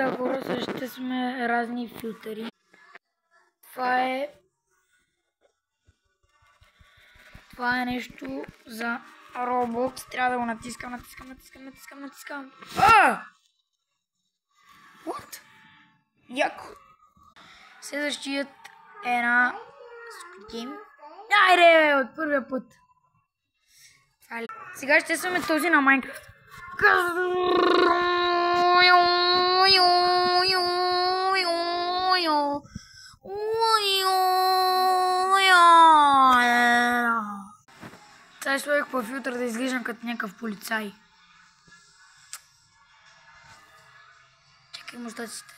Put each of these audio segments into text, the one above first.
Та хора, ще сме разни филтъри. Това е нещо за Roblox. Трябва да го натискам. What? Яко. Следващият е една Squid Game. Айде, от първия път. Сега ще сме този на Майнкрафт. Сега сложих по филтър да изглеждам като някакъв полицай. Чакай мустаците.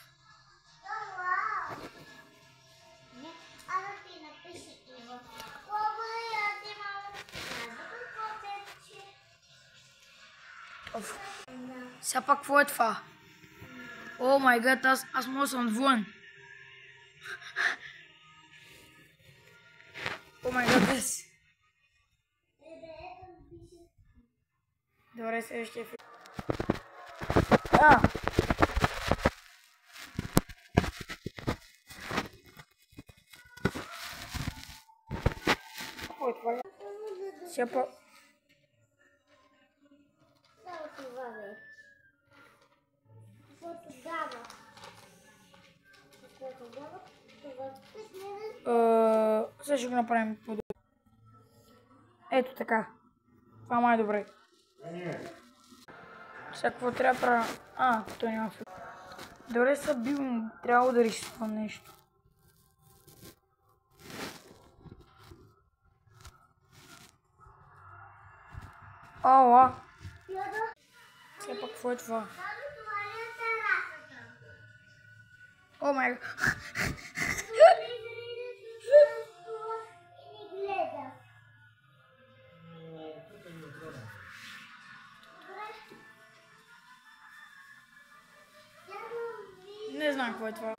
Сега пак какво е това? О май гад, аз мога да съм двоен. О май гад, дес. Добре, следващия филм. Какво е това? Сега па... Сега ще го направим по-добре. Ето така. Това май е добре. Сега какво трябва да правя? Той няма филм. Добре са бил, трябва да рисувам нещо. Ала! Сега пък какво е това? О май гад! Не знам какво е това.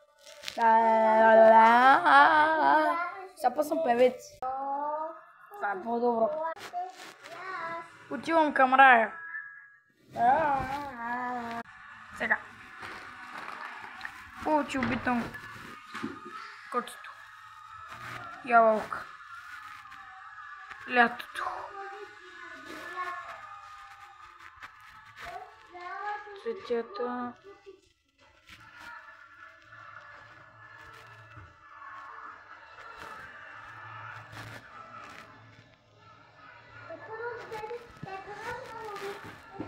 Сега па съм певец. Това е по-добро. Отивам към рая. Сега. Получи убитам котето. Ябълка. Лятото. Цветята.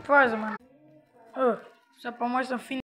Това е за мен. Сега по-мой съм фин.